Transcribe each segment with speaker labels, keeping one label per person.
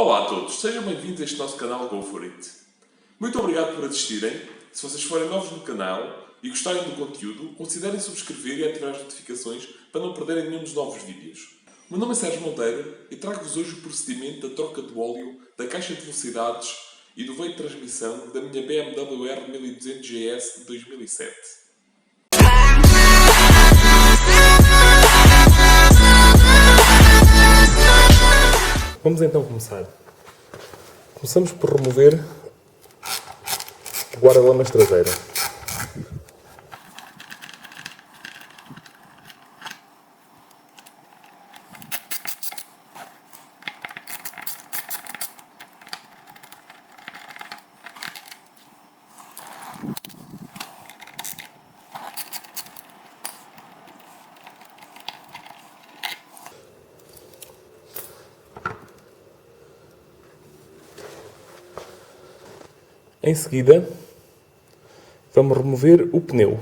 Speaker 1: Olá a todos, sejam bem-vindos a este nosso canal Go For It. Muito obrigado por assistirem. Se vocês forem novos no canal e gostarem do conteúdo, considerem subscrever e ativar as notificações para não perderem nenhum dos novos vídeos. O meu nome é Sérgio Monteiro e trago-vos hoje o procedimento da troca do óleo da caixa de velocidades e do veio de transmissão da minha BMW R 1200 GS de 2007.
Speaker 2: Vamos então começar. Começamos por remover o guarda-lamas traseiro. Em seguida, vamos remover o pneu.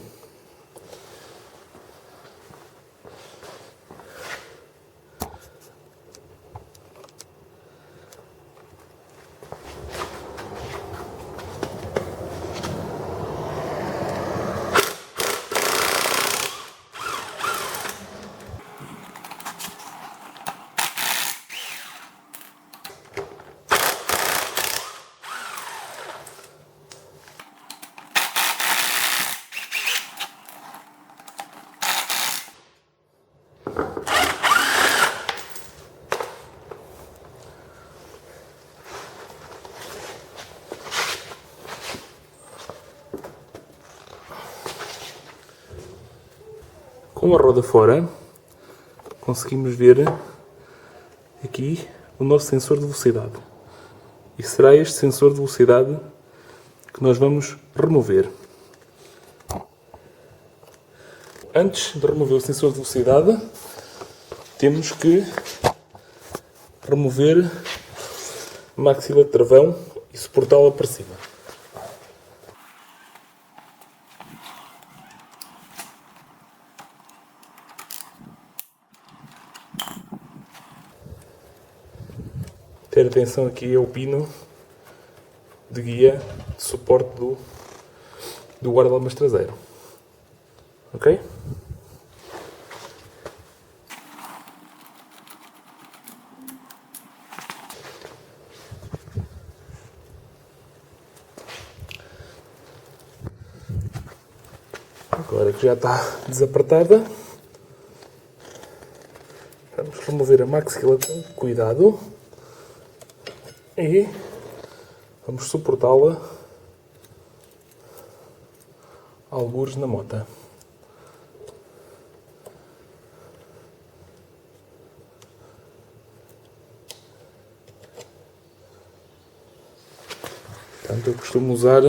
Speaker 2: Com a roda fora, conseguimos ver aqui o nosso sensor de velocidade. E será este sensor de velocidade que nós vamos remover. Antes de remover o sensor de velocidade, temos que remover a maxila de travão e suportá-la para cima. Ter atenção aqui ao pino de guia de suporte do guarda-lamas traseiro. Ok? Agora que já está desapertada, vamos remover a maxila com cuidado e vamos suportá-la algures na mota. Portanto, eu costumo usar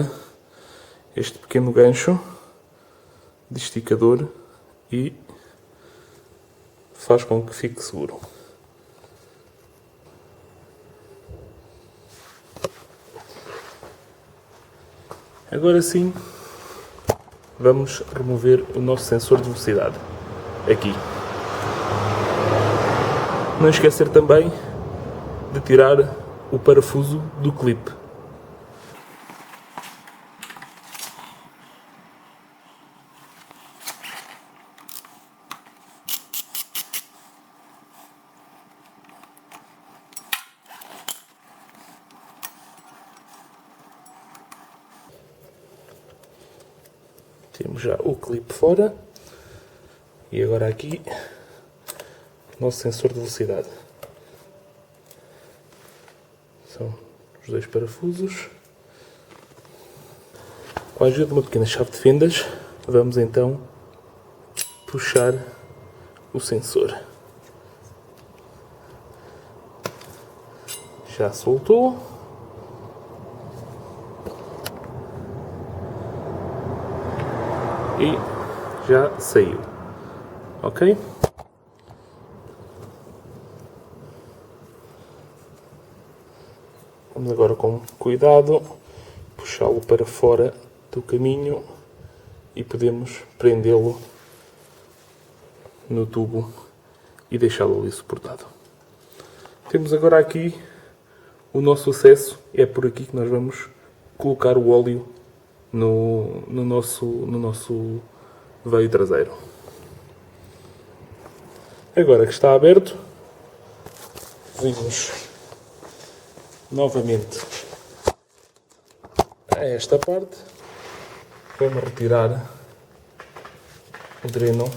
Speaker 2: este pequeno gancho de esticador e faz com que fique seguro. Agora sim, vamos remover o nosso sensor de velocidade. Aqui. Não esquecer também de tirar o parafuso do clipe. Temos já o clipe fora e agora aqui o nosso sensor de velocidade. São os dois parafusos. Com a ajuda de uma pequena chave de fendas, vamos então puxar o sensor. Já soltou. E já saiu. Ok? Vamos agora com cuidado puxá-lo para fora do caminho e podemos prendê-lo no tubo e deixá-lo ali suportado. Temos agora aqui o nosso acesso é por aqui que nós vamos colocar o óleo no nosso veio traseiro. Agora que está aberto, vimos novamente a esta parte. Vamos retirar o dreno.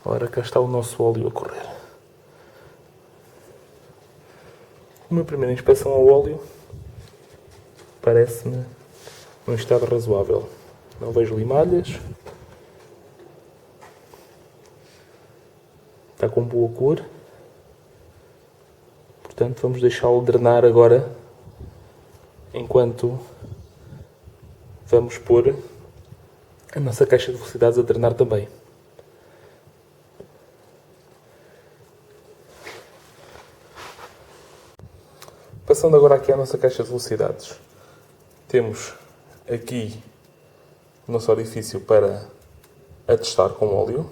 Speaker 2: Ora, cá está o nosso óleo a correr. Uma primeira inspeção ao óleo parece-me num estado razoável. Não vejo limalhas. Está com boa cor. Portanto, vamos deixá-lo drenar agora, enquanto vamos pôr a nossa caixa de velocidades a drenar também. Passando agora aqui à nossa caixa de velocidades, temos aqui o nosso orifício para atestar com óleo.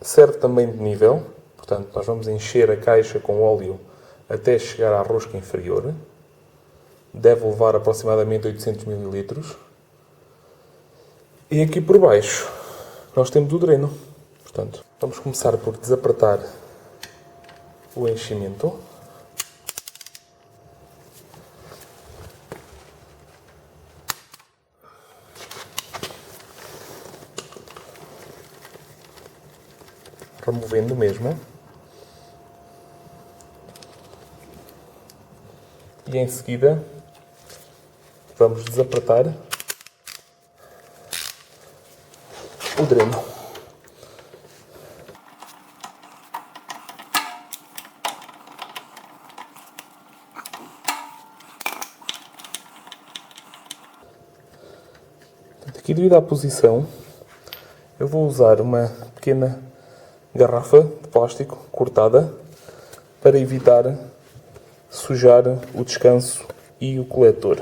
Speaker 2: Serve também de nível, portanto nós vamos encher a caixa com óleo até chegar à rosca inferior. Deve levar aproximadamente 800 ml. E aqui por baixo nós temos o dreno. Portanto, vamos começar por desapertar o enchimento. Removendo mesmo. E em seguida vamos desapertar o dreno. Aqui, devido à posição, eu vou usar uma pequena garrafa de plástico cortada para evitar sujar o descanso e o coletor.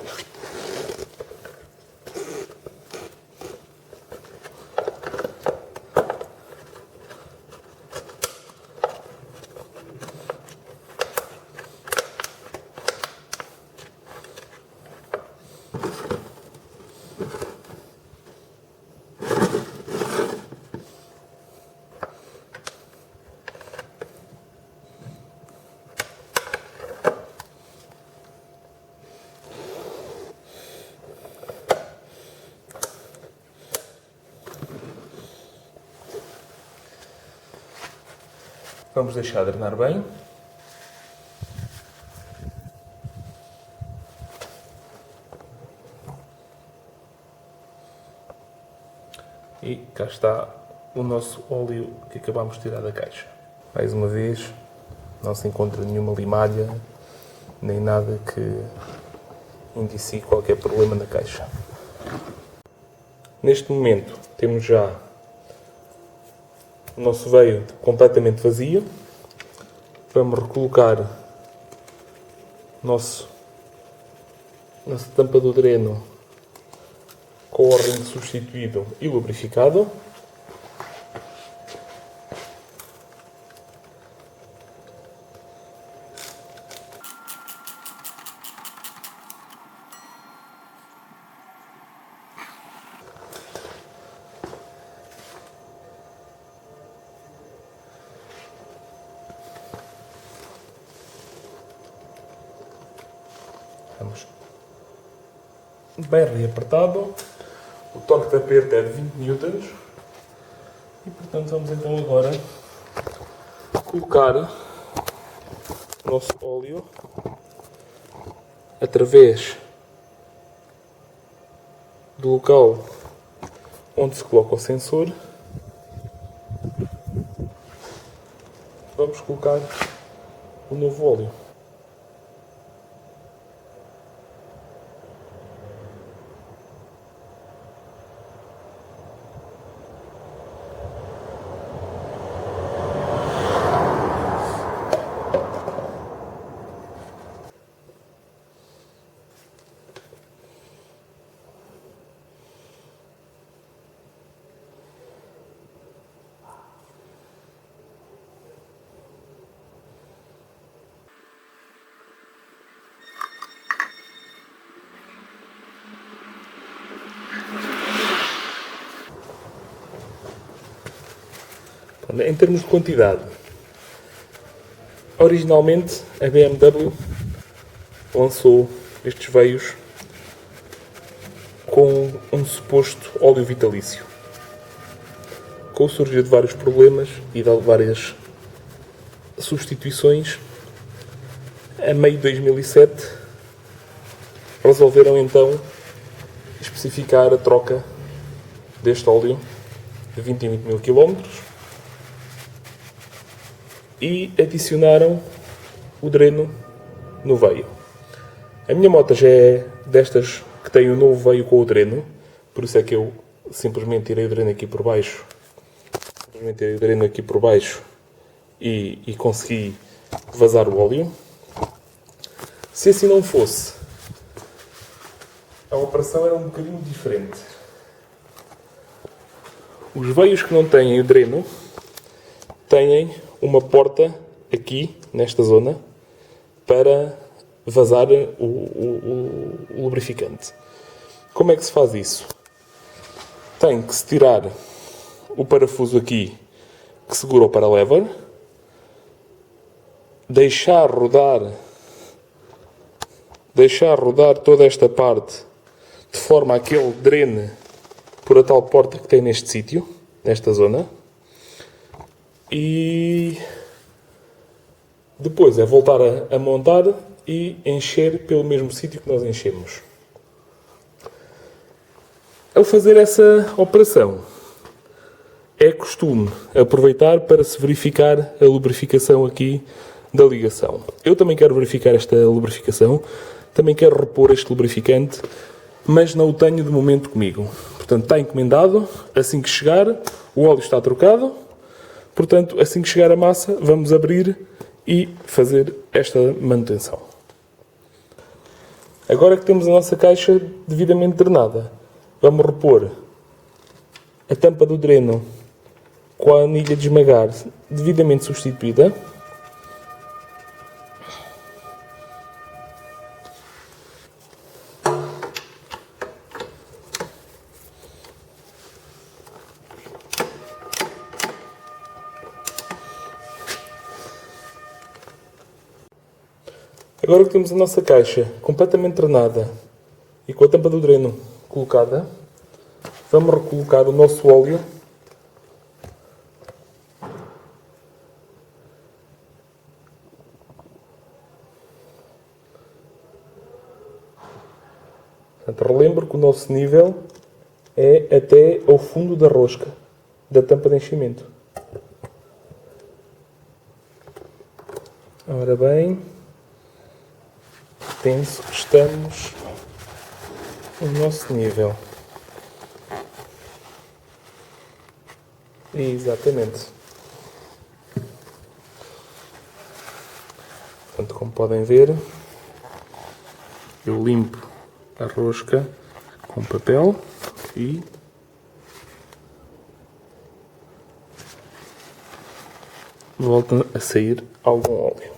Speaker 2: Vamos deixar drenar bem. E cá está o nosso óleo que acabamos de tirar da caixa. Mais uma vez, não se encontra nenhuma limalha, nem nada que indicie qualquer problema na caixa. Neste momento temos já o nosso veio completamente vazio. Vamos recolocar nossa tampa do dreno com o ring substituído e lubrificado. Vamos bem reapertado. O torque de aperto é de 20 newtons. E portanto vamos então agora colocar o nosso óleo através do local onde se coloca o sensor. vamos colocar o novo óleo. Em termos de quantidade, originalmente a BMW lançou estes veios com um suposto óleo vitalício. Com o surgir de vários problemas e de várias substituições, a meio de 2007 resolveram então especificar a troca deste óleo de 20 em 20 mil km e adicionaram o dreno no veio. A minha moto já é destas que tem o novo veio com o dreno, por isso é que eu simplesmente tirei o dreno aqui por baixo. E consegui vazar o óleo. Se assim não fosse, a operação era um bocadinho diferente. Os veios que não têm o dreno têm uma porta aqui, nesta zona, para vazar o lubrificante. Como é que se faz isso? Tem que se tirar o parafuso aqui que segura o paralever, deixar rodar toda esta parte de forma a que ele drene por a tal porta que tem neste sítio, nesta zona. E depois é voltar a montar e encher pelo mesmo sítio que nós enchemos. Ao fazer essa operação, é costume aproveitar para se verificar a lubrificação aqui da ligação. Eu também quero verificar esta lubrificação, também quero repor este lubrificante, mas não o tenho de momento comigo. Portanto, está encomendado, assim que chegar, o óleo está trocado. Portanto, assim que chegar a massa, vamos abrir e fazer esta manutenção. Agora que temos a nossa caixa devidamente drenada, vamos repor a tampa do dreno com a anilha de esmagar devidamente substituída. Agora que temos a nossa caixa completamente drenada e com a tampa do dreno colocada, vamos recolocar o nosso óleo relembro que o nosso nível é até ao fundo da rosca da tampa de enchimento. Ora bem, penso que estamos no nosso nível. Exatamente. Portanto, como podem ver, eu limpo a rosca com papel e volta a sair algum óleo.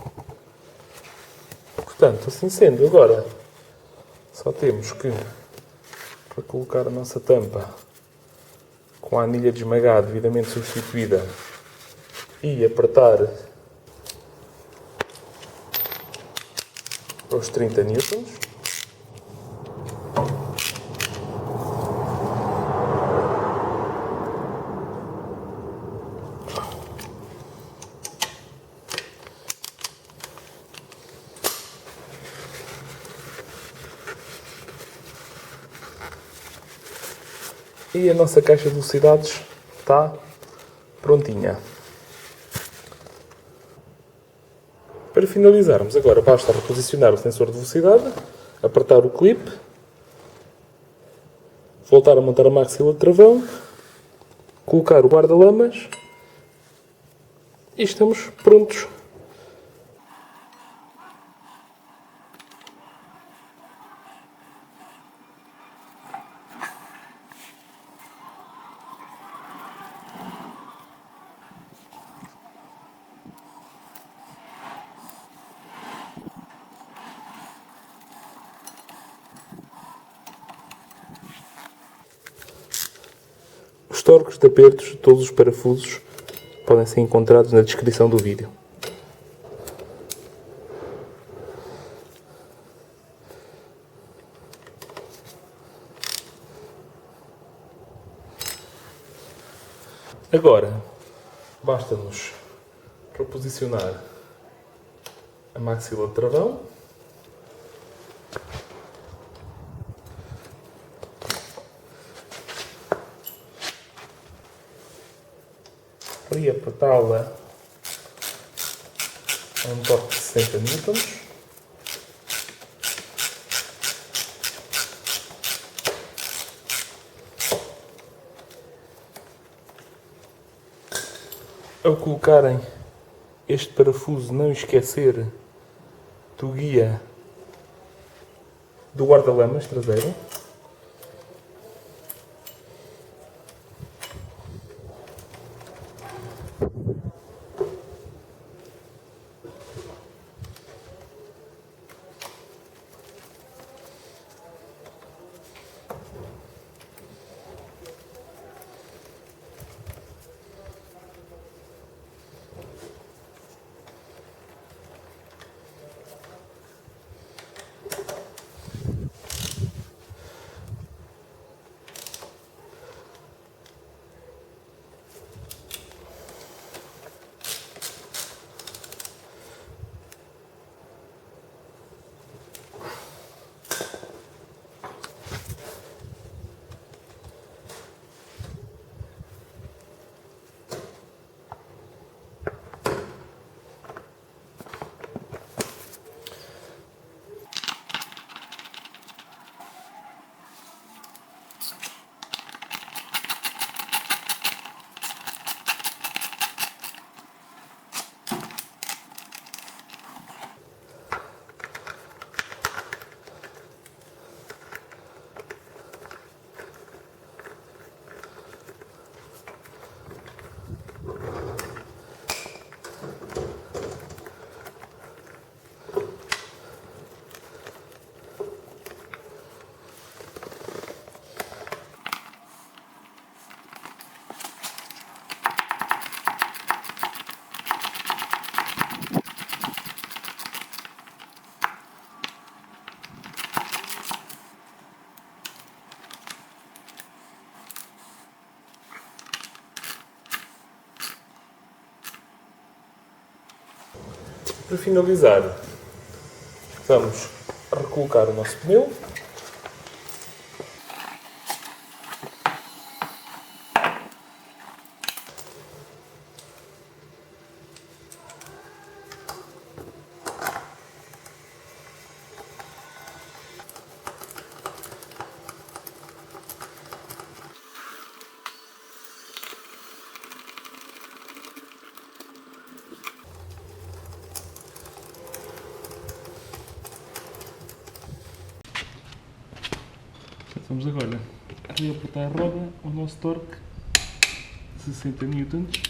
Speaker 2: Portanto, assim sendo, agora só temos que, para colocar a nossa tampa com a anilha de esmagar devidamente substituída e apertar aos 30 newtons. E a nossa caixa de velocidades está prontinha. Para finalizarmos, agora basta reposicionar o sensor de velocidade, apertar o clipe, voltar a montar a maxila de travão, colocar o guarda-lamas e estamos prontos. Os torques de apertos de todos os parafusos podem ser encontrados na descrição do vídeo. Agora, basta-nos reposicionar a maxila de travão. E apertá-la a um torque de 60 newtons. Ao colocarem este parafuso, não esquecer do guia do guarda-lamas traseiro. Para finalizar, vamos recolocar o nosso pneu. Vamos agora reapertar a roda, o nosso torque 60 newtons.